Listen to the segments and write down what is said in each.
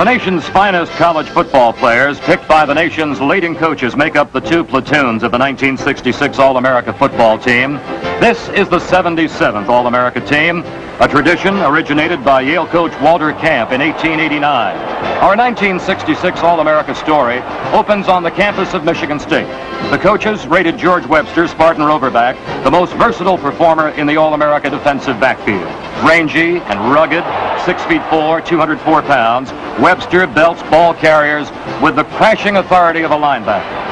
The nation's finest college football players, picked by the nation's leading coaches, make up the two platoons of the 1966 All-America football team. This is the 77th All-America team, a tradition originated by Yale coach Walter Camp in 1889. Our 1966 All-America story opens on the campus of Michigan State. The coaches rated George Webster, Spartan Roverback, the most versatile performer in the All-America defensive backfield. Rangy and rugged, 6'4", 204 pounds, Webster belts ball carriers with the crashing authority of a linebacker.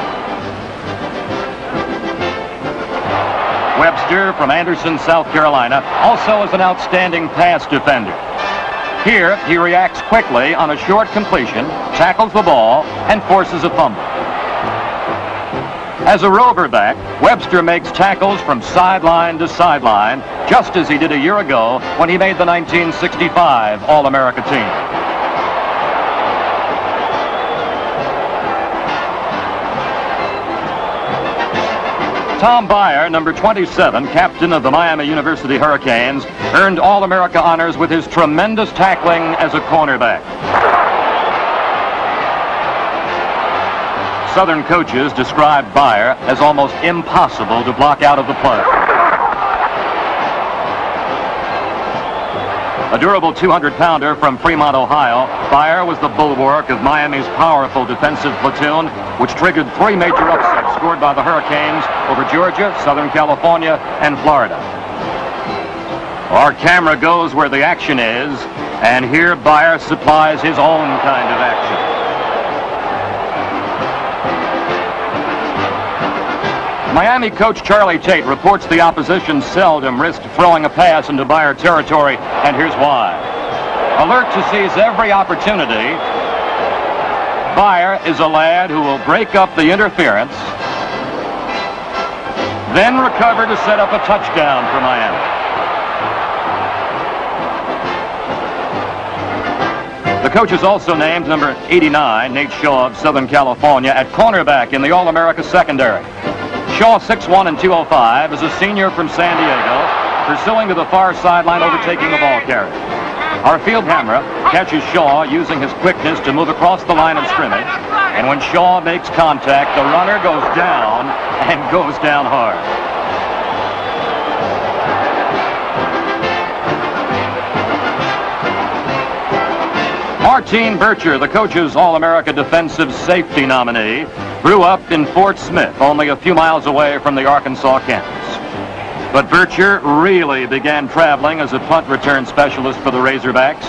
Webster from Anderson, South Carolina, also is an outstanding pass defender. Here, he reacts quickly on a short completion, tackles the ball, and forces a fumble. As a roverback, Webster makes tackles from sideline to sideline, just as he did a year ago when he made the 1965 All-America team. Tom Byer, number 27, captain of the Miami University Hurricanes, earned All-America honors with his tremendous tackling as a cornerback. Southern coaches described Byer as almost impossible to block out of the play. A durable 200-pounder from Fremont, Ohio, Byer was the bulwark of Miami's powerful defensive platoon, which triggered 3 major upsets scored by the Hurricanes over Georgia, Southern California, and Florida. Our camera goes where the action is, and here Byer supplies his own kind of action. Miami coach Charlie Tate reports the opposition seldom risked throwing a pass into Byer territory, and here's why. Alert to seize every opportunity, Byer is a lad who will break up the interference, then recover to set up a touchdown for Miami. The coaches also named number 89, Nate Shaw of Southern California, at cornerback in the All-America secondary. Shaw, 6'1" and 205, is a senior from San Diego, pursuing to the far sideline, overtaking the ball carrier. Our field camera catches Shaw using his quickness to move across the line of scrimmage, and when Shaw makes contact, the runner goes down, and goes down hard. Martine Bircher, the coach's All-America defensive safety nominee, grew up in Fort Smith, only a few miles away from the Arkansas campus. But Bircher really began traveling as a punt return specialist for the Razorbacks.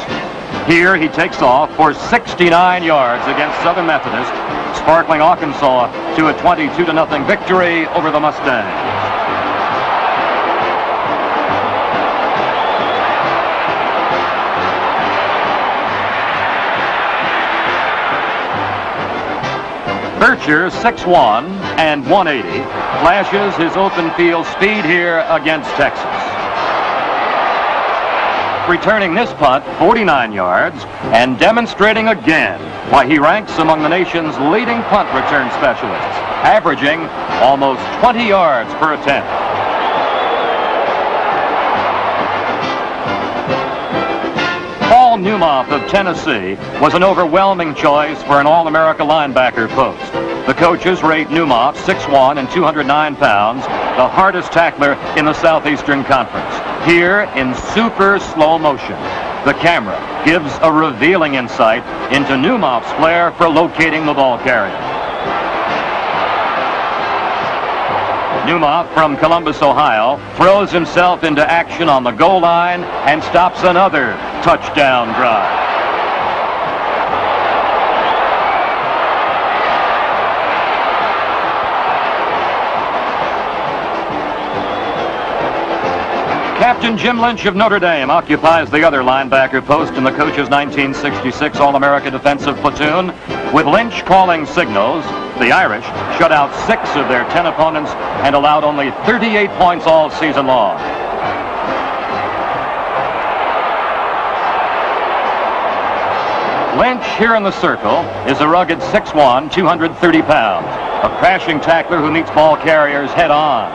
Here he takes off for 69 yards against Southern Methodist, sparkling Arkansas to a 22-0 victory over the Mustangs. Bircher, 6'1" and 180, flashes his open field speed here against Texas. Returning this punt 49 yards and demonstrating again why he ranks among the nation's leading punt return specialists, averaging almost 20 yards per attempt. Paul Newmoff of Tennessee was an overwhelming choice for an All-America linebacker post. The coaches rate Newmoff, 6'1" and 209 pounds, the hardest tackler in the Southeastern Conference. Here in super slow motion, the camera gives a revealing insight into Newmoff's flair for locating the ball carrier. Newmoff from Columbus, Ohio, throws himself into action on the goal line and stops another touchdown drive. Captain Jim Lynch of Notre Dame occupies the other linebacker post in the coach's 1966 All-America defensive platoon. With Lynch calling signals, the Irish shut out 6 of their 10 opponents and allowed only 38 points all season long. Lynch, here in the circle, is a rugged 6'1", 230 pounds, a crashing tackler who meets ball carriers head on.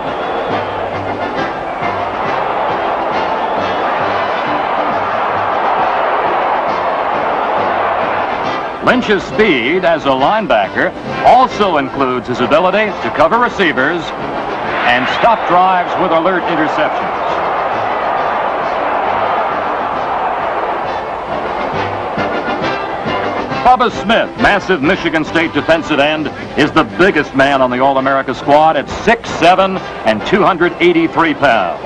Lynch's speed as a linebacker also includes his ability to cover receivers and stop drives with alert interceptions. Bubba Smith, massive Michigan State defensive end, is the biggest man on the All-America squad at 6'7" and 283 pounds.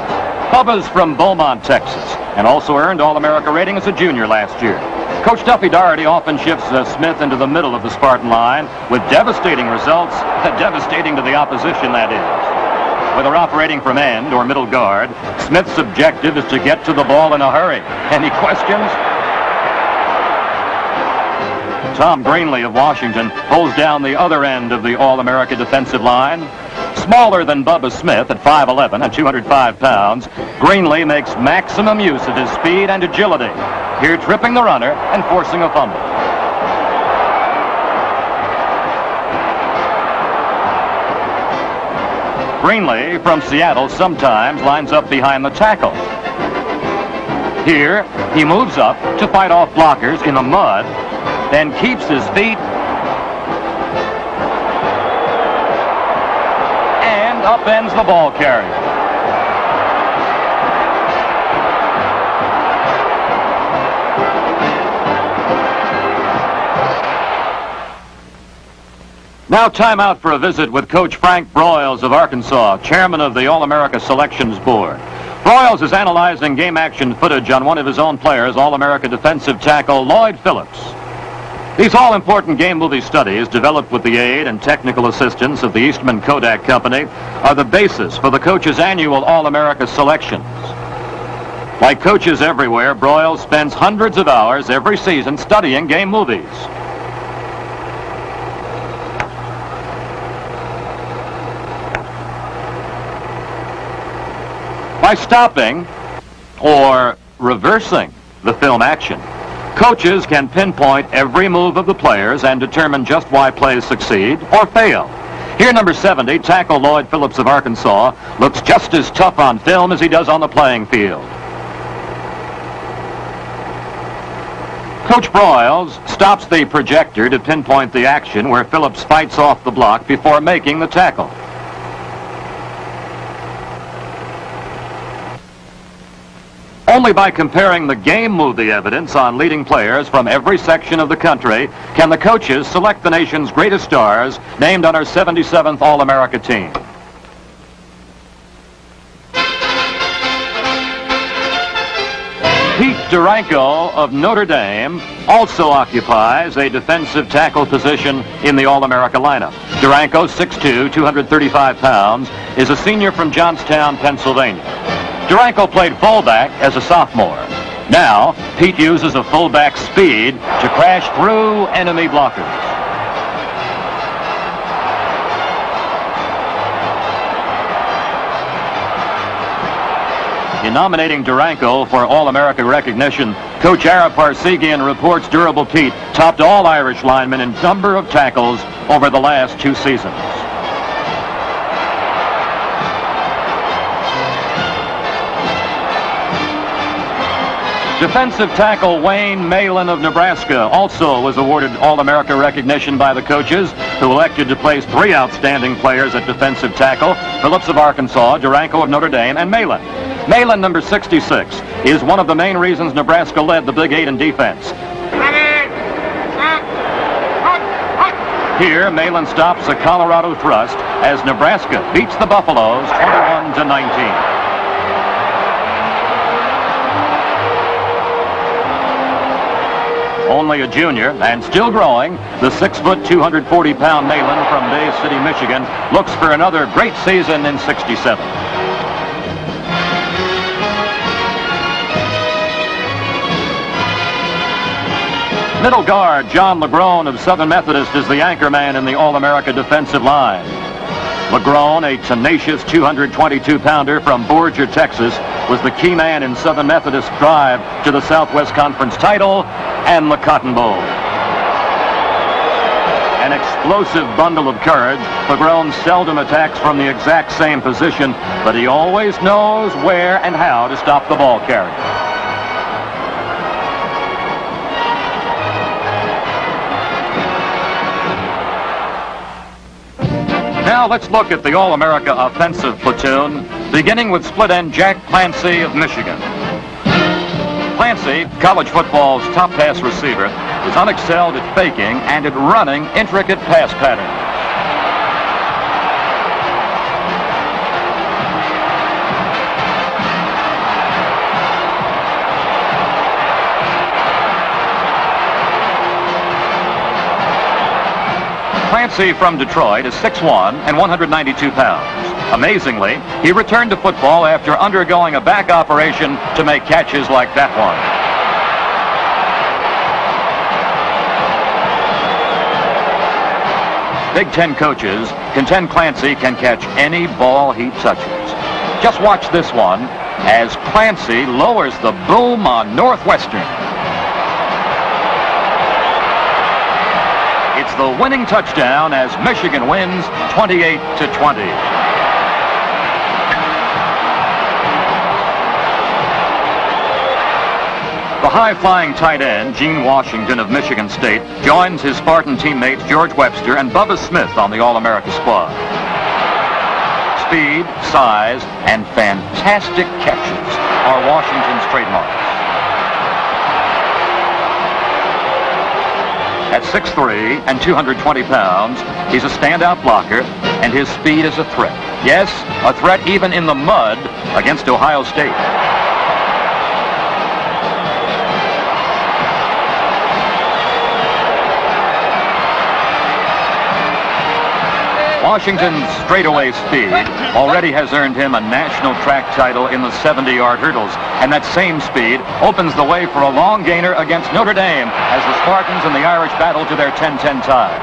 Bubba's from Beaumont, Texas, and also earned All-America rating as a junior last year. Coach Duffy Daugherty often shifts Smith into the middle of the Spartan line with devastating results, devastating to the opposition, that is. Whether operating from end or middle guard, Smith's objective is to get to the ball in a hurry. Any questions? Tom Greenlee of Washington pulls down the other end of the All-America defensive line. Smaller than Bubba Smith at 5'11" and 205 pounds, Greenlee makes maximum use of his speed and agility, here tripping the runner and forcing a fumble. Greenlee from Seattle sometimes lines up behind the tackle. Here, he moves up to fight off blockers in the mud, then keeps his feet and upends the ball carrier. Now time out for a visit with Coach Frank Broyles of Arkansas, chairman of the All-America Selections Board. Broyles is analyzing game action footage on one of his own players, All-America defensive tackle Lloyd Phillips. These all-important game movie studies, developed with the aid and technical assistance of the Eastman Kodak Company, are the basis for the coach's annual All-America selections. Like coaches everywhere, Broyles spends hundreds of hours every season studying game movies. By stopping or reversing the film action, coaches can pinpoint every move of the players and determine just why plays succeed or fail. Here, number 70, tackle Lloyd Phillips of Arkansas, looks just as tough on film as he does on the playing field. Coach Broyles stops the projector to pinpoint the action where Phillips fights off the block before making the tackle. Only by comparing the game movie evidence on leading players from every section of the country can the coaches select the nation's greatest stars named on our 77th All-America team. Pete Duranko of Notre Dame also occupies a defensive tackle position in the All-America lineup. Duranko, 6'2", 235 pounds, is a senior from Johnstown, Pennsylvania. Duranko played fullback as a sophomore. Now, Pete uses a fullback's speed to crash through enemy blockers. In nominating Duranko for All-America recognition, Coach Ara Parsegian reports Durable Pete topped all Irish linemen in number of tackles over the last 2 seasons. Defensive tackle Wayne Malin of Nebraska also was awarded All-America recognition by the coaches, who elected to place 3 outstanding players at defensive tackle: Phillips of Arkansas, Duranko of Notre Dame, and Malin. Malin, number 66, is one of the main reasons Nebraska led the Big 8 in defense. Here, Malin stops a Colorado thrust as Nebraska beats the Buffaloes 21-19. Only a junior and still growing, the 6', 240-pound Malin from Bay City, Michigan, looks for another great season in '67. Middle guard John Legrone of Southern Methodist is the anchor man in the All-America defensive line. Legrone, a tenacious 222-pounder from Borger, Texas, was the key man in Southern Methodist's drive to the Southwest Conference title and the Cotton Bowl. An explosive bundle of courage, Legrone seldom attacks from the exact same position, but he always knows where and how to stop the ball carrier. Now let's look at the All-America offensive platoon, beginning with split end Jack Clancy of Michigan. Clancy, college football's top pass receiver, is unexcelled at faking and at running intricate pass patterns. Clancy from Detroit is 6'1" and 192 pounds. Amazingly, he returned to football after undergoing a back operation to make catches like that one. Big Ten coaches contend Clancy can catch any ball he touches. Just watch this one as Clancy lowers the boom on Northwestern. It's the winning touchdown as Michigan wins 28-20. The high-flying tight end, Gene Washington of Michigan State, joins his Spartan teammates George Webster and Bubba Smith on the All-America squad. Speed, size, and fantastic catches are Washington's trademarks. At 6'3" and 220 pounds, he's a standout blocker, and his speed is a threat. Yes, a threat even in the mud against Ohio State. Washington's straightaway speed already has earned him a national track title in the 70-yard hurdles, and that same speed opens the way for a long gainer against Notre Dame as the Spartans and the Irish battle to their 10-10 tie.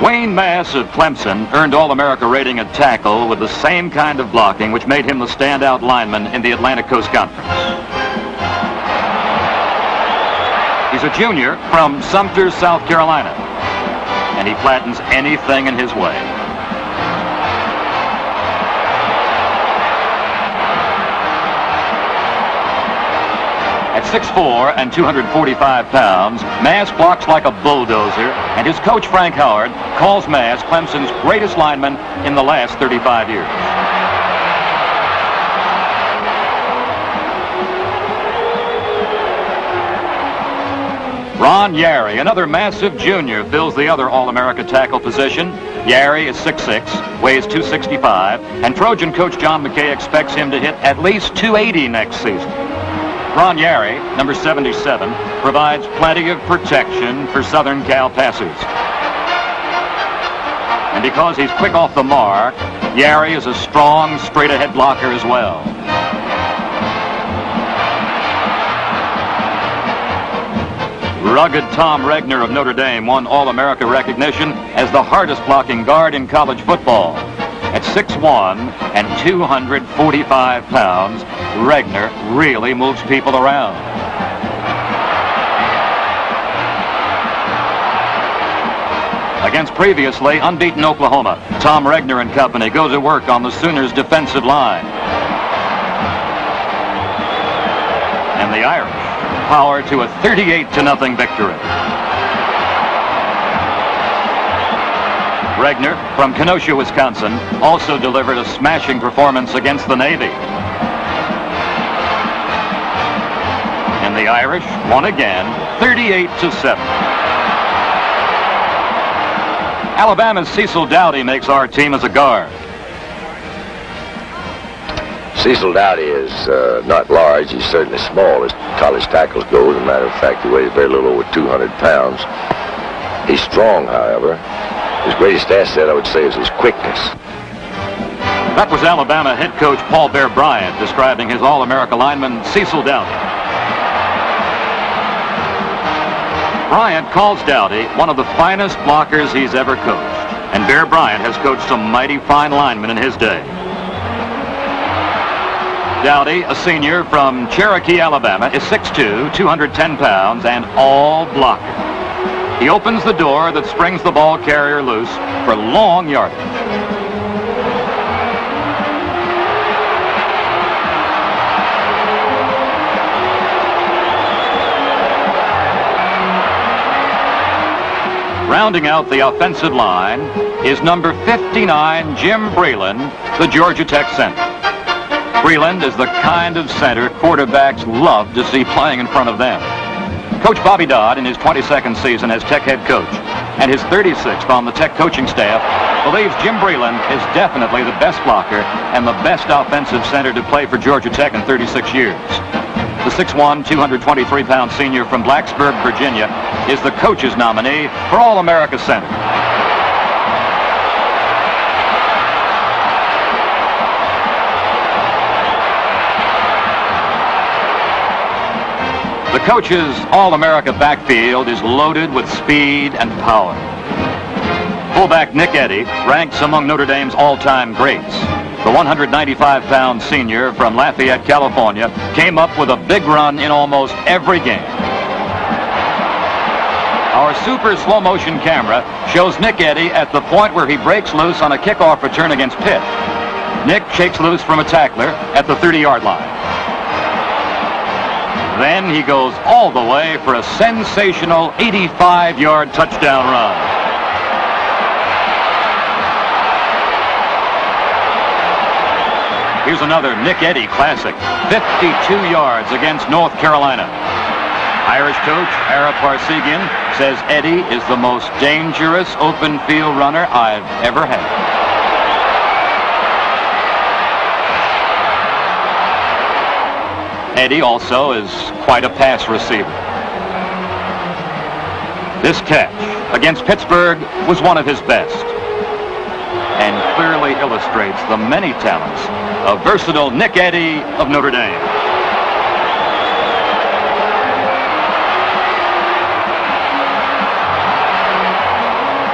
Wayne Mass of Clemson earned All-America rating at tackle with the same kind of blocking which made him the standout lineman in the Atlantic Coast Conference. He's a junior from Sumter, South Carolina, and he flattens anything in his way. At 6'4" and 245 pounds, Mass blocks like a bulldozer, and his coach, Frank Howard, calls Mass Clemson's greatest lineman in the last 35 years. Ron Yary, another massive junior, fills the other All-America tackle position. Yary is 6'6", weighs 265, and Trojan coach John McKay expects him to hit at least 280 next season. Ron Yary, number 77, provides plenty of protection for Southern Cal passers. And because he's quick off the mark, Yary is a strong, straight-ahead blocker as well. Rugged Tom Regner of Notre Dame won All-America recognition as the hardest blocking guard in college football. At 6'1" and 245 pounds, Regner really moves people around. Against previously unbeaten Oklahoma, Tom Regner and company go to work on the Sooners' defensive line. And the Irish power to a 38-0 victory. Regner from Kenosha, Wisconsin, also delivered a smashing performance against the Navy. And the Irish won again, 38-7. Alabama's Cecil Dowdy makes our team as a guard. Cecil Dowdy is not large. He's certainly small as college tackles go. As a matter of fact, he weighs very little over 200 pounds. He's strong, however. His greatest asset, I would say, is his quickness. That was Alabama head coach Paul Bear Bryant describing his All-America lineman Cecil Dowdy. Bryant calls Dowdy one of the finest blockers he's ever coached, and Bear Bryant has coached some mighty fine linemen in his day. Dowdy, a senior from Cherokee, Alabama, is 6'2", 210 pounds, and all blocker. He opens the door that springs the ball carrier loose for long yardage. Rounding out the offensive line is number 59, Jim Breland, the Georgia Tech center. Breland is the kind of center quarterbacks love to see playing in front of them. Coach Bobby Dodd, in his 22nd season as Tech head coach, and his 36th on the Tech coaching staff, believes Jim Breland is definitely the best blocker and the best offensive center to play for Georgia Tech in 36 years. The 6'1", 223-pound senior from Blacksburg, Virginia, is the coach's nominee for All-America Center. The coach's All-America backfield is loaded with speed and power. Fullback Nick Eddy ranks among Notre Dame's all-time greats. The 195-pound senior from Lafayette, California, came up with a big run in almost every game. Our super slow-motion camera shows Nick Eddy at the point where he breaks loose on a kickoff return against Pitt. Nick shakes loose from a tackler at the 30-yard line. Then he goes all the way for a sensational 85-yard touchdown run. Here's another Nick Eddy classic, 52 yards against North Carolina. Irish coach Ara Parsegian says Eddy is the most dangerous open field runner I've ever had. Eddy also is quite a pass receiver. This catch against Pittsburgh was one of his best and clearly illustrates the many talents of versatile Nick Eddy of Notre Dame.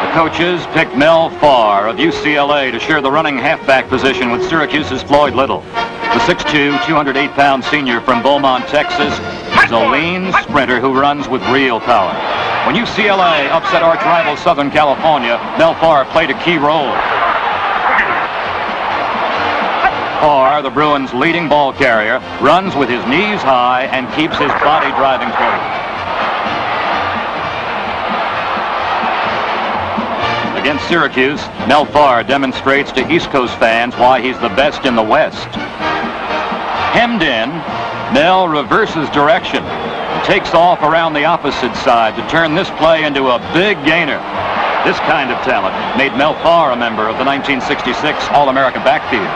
The coaches picked Mel Farr of UCLA to share the running halfback position with Syracuse's Floyd Little. The 6'2", 208-pound senior from Beaumont, Texas, is a lean sprinter who runs with real power. When UCLA upset arch rival Southern California, Mel Farr played a key role. Farr, the Bruins' leading ball carrier, runs with his knees high and keeps his body driving forward. Against Syracuse, Mel Farr demonstrates to East Coast fans why he's the best in the West. Hemmed in, Mel reverses direction and takes off around the opposite side to turn this play into a big gainer. This kind of talent made Mel Farr a member of the 1966 All-America backfield.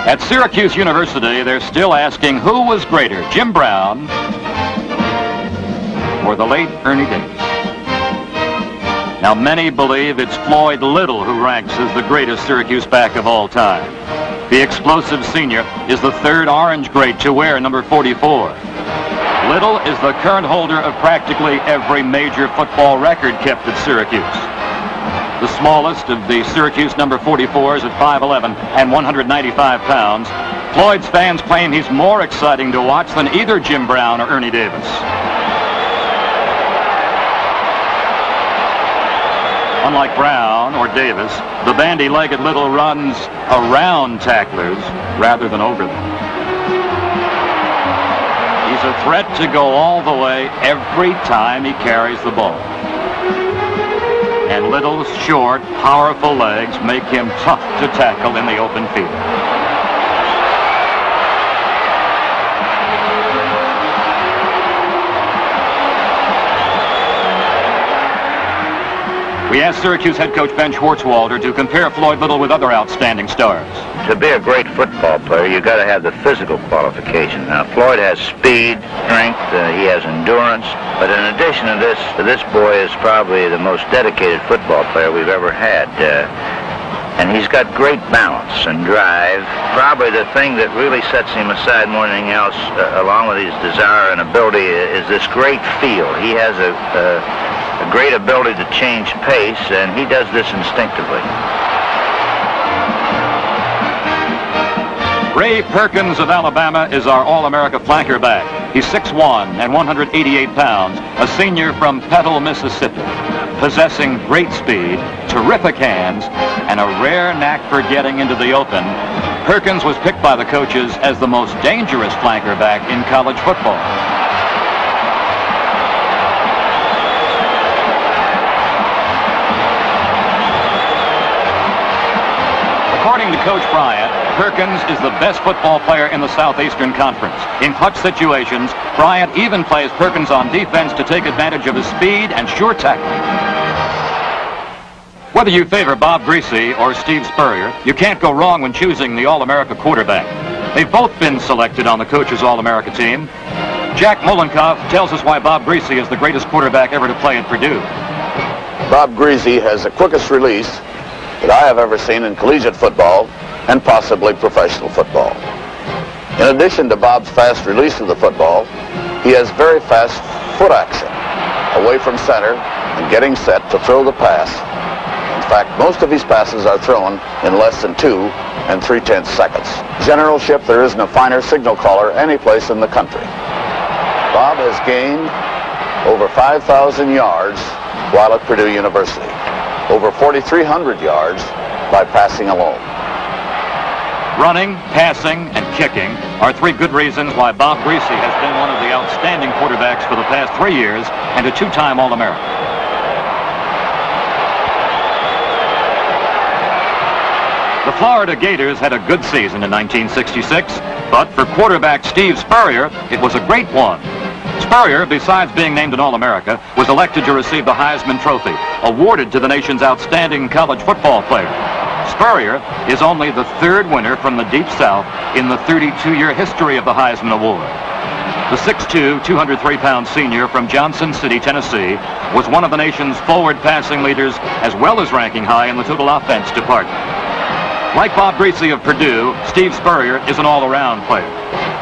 At Syracuse University, they're still asking who was greater, Jim Brown or the late Ernie Davis. Now, many believe it's Floyd Little who ranks as the greatest Syracuse back of all time. The explosive senior is the third Orange great to wear number 44. Little is the current holder of practically every major football record kept at Syracuse. The smallest of the Syracuse number 44s at 5'11" and 195 pounds, Floyd's fans claim he's more exciting to watch than either Jim Brown or Ernie Davis. Unlike Brown or Davis, the bandy-legged Little runs around tacklers rather than over them. He's a threat to go all the way every time he carries the ball. And Little's short, powerful legs make him tough to tackle in the open field. We asked Syracuse head coach Ben Schwartzwalder to compare Floyd Little with other outstanding stars. To be a great football player, you got to have the physical qualification. Now, Floyd has speed, strength, he has endurance, but in addition to this boy is probably the most dedicated football player we've ever had. And he's got great balance and drive. Probably the thing that really sets him aside more than anything else, along with his desire and ability, is this great feel. He has a great ability to change pace, and he does this instinctively. Ray Perkins of Alabama is our All-America flanker back. He's 6'1" and 188 pounds, a senior from Petal, Mississippi, possessing great speed, terrific hands, and a rare knack for getting into the open. Perkins was picked by the coaches as the most dangerous flanker back in college football. According to Coach Bryant, Perkins is the best football player in the Southeastern Conference. In clutch situations, Bryant even plays Perkins on defense to take advantage of his speed and sure tackling. Whether you favor Bob Greasy or Steve Spurrier, you can't go wrong when choosing the All-America quarterback. They've both been selected on the coach's All-America team. Jack Molenkoff tells us why Bob Greasy is the greatest quarterback ever to play at Purdue. Bob Greasy has the quickest release that I have ever seen in collegiate football and possibly professional football. In addition to Bob's fast release of the football, he has very fast foot action, away from center and getting set to throw the pass. In fact, most of his passes are thrown in less than 2 3/10 seconds. Generalship, there isn't a finer signal caller any place in the country. Bob has gained over 5,000 yards while at Purdue University, over 4,300 yards by passing alone. Running, passing, and kicking are 3 good reasons why Bob Greasy has been one of the outstanding quarterbacks for the past 3 years and a 2-time All-American. The Florida Gators had a good season in 1966, but for quarterback Steve Spurrier, it was a great one. Spurrier, besides being named an All-America, was elected to receive the Heisman Trophy, awarded to the nation's outstanding college football player. Spurrier is only the 3rd winner from the Deep South in the 32-year history of the Heisman Award. The 6'2", 203-pound senior from Johnson City, Tennessee, was one of the nation's forward passing leaders, as well as ranking high in the total offense department. Like Bob Greasy of Purdue, Steve Spurrier is an all-around player.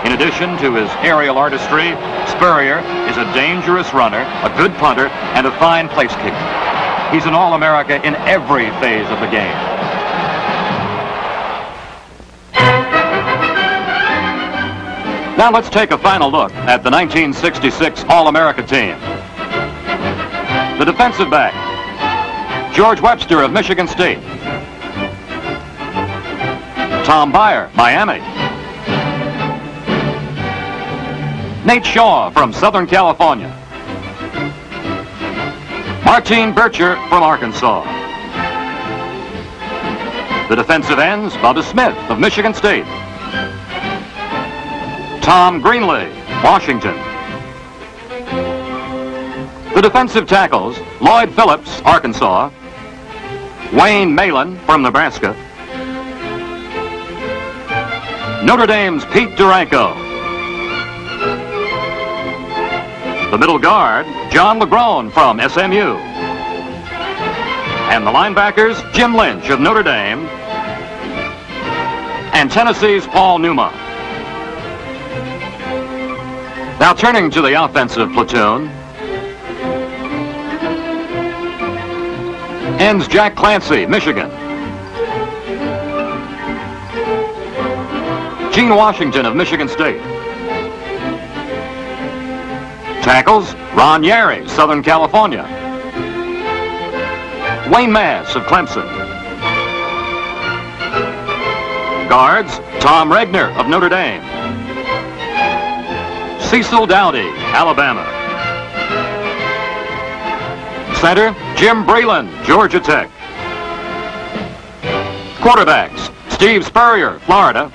In addition to his aerial artistry, Spurrier is a dangerous runner, a good punter, and a fine place kicker. He's an All-America in every phase of the game. Now let's take a final look at the 1966 All-America team. The defensive back, George Webster of Michigan State. Tom Byer, Miami. Nate Shaw from Southern California. Martine Bircher from Arkansas. The defensive ends, Bubba Smith of Michigan State. Tom Greenlee, Washington. The defensive tackles, Lloyd Phillips, Arkansas. Wayne Malin from Nebraska. Notre Dame's Pete Duranko. The middle guard, John LeGrone from SMU. And the linebackers, Jim Lynch of Notre Dame. And Tennessee's Paul Newmont. Now turning to the offensive platoon. Ends Jack Clancy, Michigan. Gene Washington of Michigan State. Tackles, Ron Yary, Southern California. Wayne Mass of Clemson. Guards, Tom Regner of Notre Dame. Cecil Dowdy, Alabama. Center, Jim Breland, Georgia Tech. Quarterbacks, Steve Spurrier, Florida.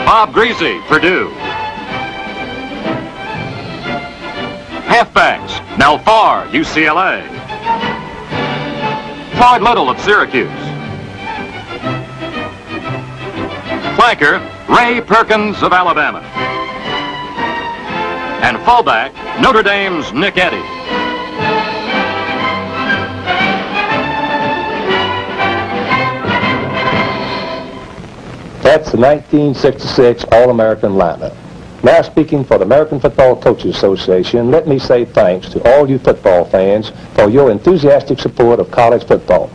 Bob Greasy, Purdue. Halfbacks, Mel Farr, UCLA. Floyd Little of Syracuse. Flanker, Ray Perkins of Alabama. And fullback, Notre Dame's Nick Eddy. That's the 1966 All-American lineup. Now speaking for the American Football Coaches Association, let me say thanks to all you football fans for your enthusiastic support of college football.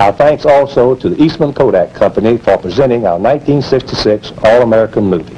Our thanks also to the Eastman Kodak Company for presenting our 1966 All-American movie.